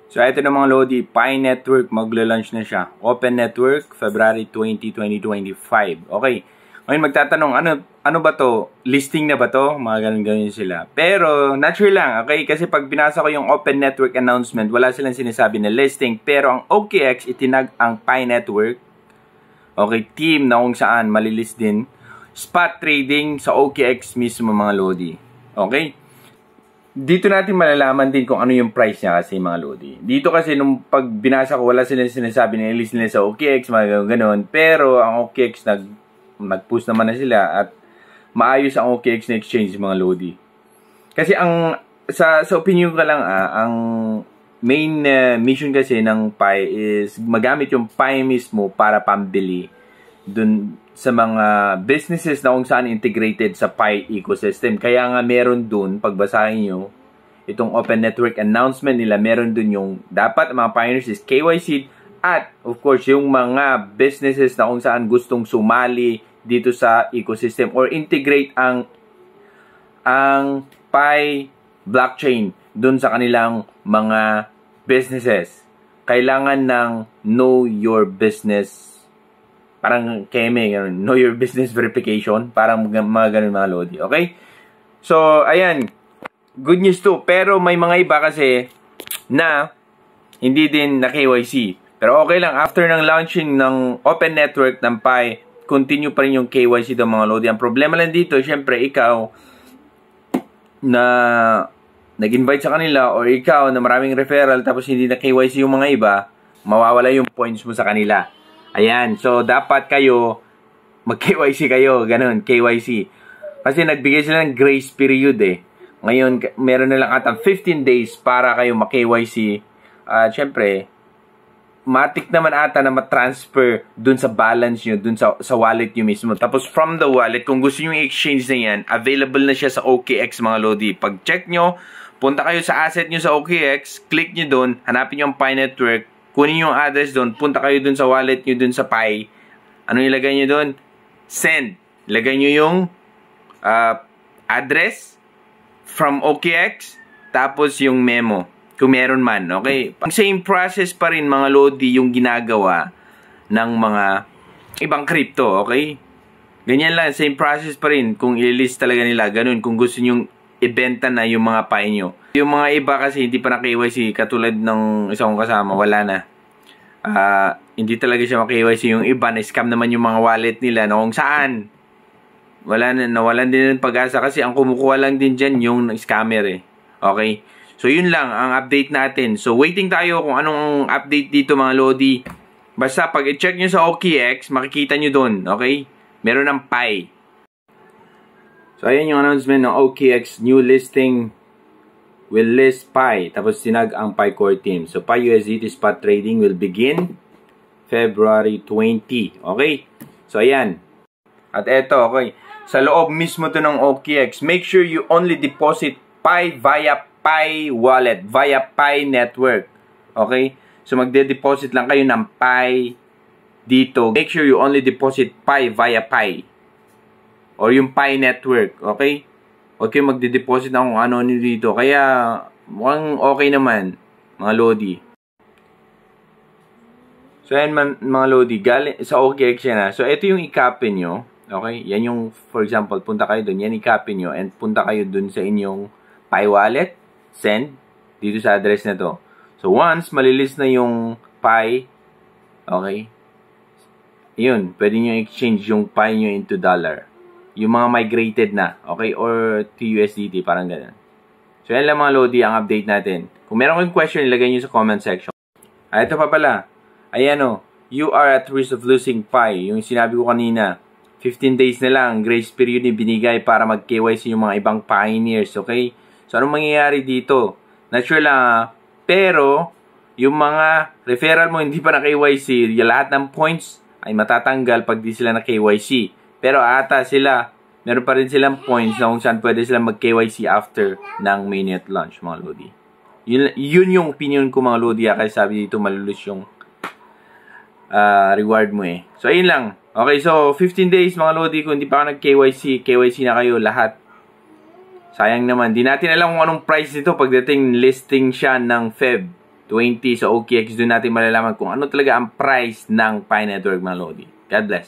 So, ito na mga Lodi, Pi Network, magla-launch na siya. Open Network, February 20, 2025. Okay. Ngayon magtatanong, ano ba to? Listing na ba to? Mga ganun sila. Pero, natural lang, okay? Kasi pag binasa ko yung Open Network announcement, wala silang sinasabi na listing. Pero ang OKX, itinag ang Pi Network. Okay, team na kung saan malilist din. Spot trading sa OKX mismo mga Lodi. Okay? Dito natin malalaman din kung ano yung price niya kasi mga Lodi. Dito kasi nung pag binasa ko, wala silang sinasabi na i-list nila sa OKX, mga ganun. Pero ang OKX nag-push naman na sila at maayos ang OKX na exchange mga Lodi. Kasi ang sa opinion ko lang ang main mission kasi ng Pi is magamit yung Pi mismo para pambili dun sa mga businesses na kung saan integrated sa Pi ecosystem. Kaya nga meron dun, pagbasahin nyo, itong Open Network announcement nila, meron dun yung dapat mga pioneers is KYC at of course yung mga businesses na kung saan gustong sumali dito sa ecosystem or integrate ang Pi blockchain dun sa kanilang mga businesses. Kailangan ng know your business, parang KMA, know your business verification, parang mga ganun mga Lodi, okay? So, ayan, good news to, pero may mga iba kasi na hindi din na KYC. Pero okay lang, after ng launching ng Open Network ng Pi, continue pa rin yung KYC ng mga Lodi. Ang problema lang dito, syempre, ikaw na nag-invite sa kanila or ikaw na maraming referral tapos hindi na KYC yung mga iba, mawawala yung points mo sa kanila. Ayan, so dapat kayo mag-KYC kayo, ganun, KYC. Kasi nagbigay sila ng grace period eh. Ngayon, meron na lang atang 15 days para kayo mag-KYC. Syempre, matik naman ata na ma-transfer dun sa balance nyo, dun sa wallet nyo mismo. Tapos from the wallet, kung gusto nyo i-exchange na yan, available na siya sa OKX mga Lodi. Pag check nyo, punta kayo sa asset nyo sa OKX, click nyo dun, hanapin nyo ang Pi Network, kunin yung address doon, punta kayo doon sa wallet nyo doon sa Pi. Ano ilagay nyo doon? Send. Ilagay nyo yung address from OKX, tapos yung memo, kung meron man, okay? Same process pa rin mga Lodi yung ginagawa ng mga ibang crypto, okay? Ganyan lang, same process pa rin kung i-list talaga nila, ganun, kung gusto nyong ibenta na yung mga Pi nyo. Yung mga iba kasi hindi pa na KYC, katulad ng isang kasama, wala na. Hindi talaga siya ma-KYC. Yung iba, na-scam naman yung mga wallet nila na kung saan. Nawalan din ng pag-asa kasi ang kumukuha lang din dyan yung scammer eh. Okay? So, yun lang ang update natin. So, waiting tayo kung anong update dito mga Lodi. Basta, pag i-check nyo sa OKX, makikita nyo dun. Okay? Meron ng Pi. So, ayan yung announcement ng OKX new listing will list Pi. Tapos sinag ang Pi core team. So, Pi USDT spot trading will begin February 20. Okay? So, ayan. At eto, okay. Sa loob mismo to ng OKX, make sure you only deposit Pi via Pi wallet, via Pi network. Okay? So, magde-deposit lang kayo ng Pi dito. Make sure you only deposit Pi via Pi. Or yung Pi network. Okay? Huwag kayo magde-deposit na kung ano dito. Kaya, mukhang okay naman, mga Lodi. So, yan mga Lodi. Galing sa OKX yan ha. So, ito yung i-copy nyo. Okay? Yan yung, for example, punta kayo dun. Yan i-copy nyo. And punta kayo dun sa inyong Pi wallet. Send. Dito sa address na to. So, once malilist na yung Pi, okay? Yun. Pwede nyo exchange yung Pi nyo into dollar. Yung mga migrated na, okay? Or to USDT, parang ganun. So, yan lang mga Lodi, ang update natin. Kung meron kayong question, ilagay nyo sa comment section. Ito pa pala. Ayan o, you are at risk of losing Pi. Yung sinabi ko kanina, 15 days na lang, grace period yung binigay para mag-KYC yung mga ibang pioneers, okay? So, anong mangyayari dito? Not sure lang, pero, yung mga referral mo hindi pa na KYC, lahat ng points ay matatanggal pag di sila na KYC. Pero ata sila, meron pa rin silang points na kung saan pwede silang mag-KYC after ng mainnet launch, mga Lodi. Yun yung opinion ko, mga Lodi. Kaya sabi dito, malulus yung reward mo eh. So, ayun lang. Okay, so 15 days, mga Lodi. Kung hindi pa ka nag-KYC, KYC na kayo lahat. Sayang naman. Di natin alam kung anong price nito pagdating listing siya ng Feb. 20 sa OKX. Doon natin malalaman kung ano talaga ang price ng Pi Network, mga Lodi. God bless.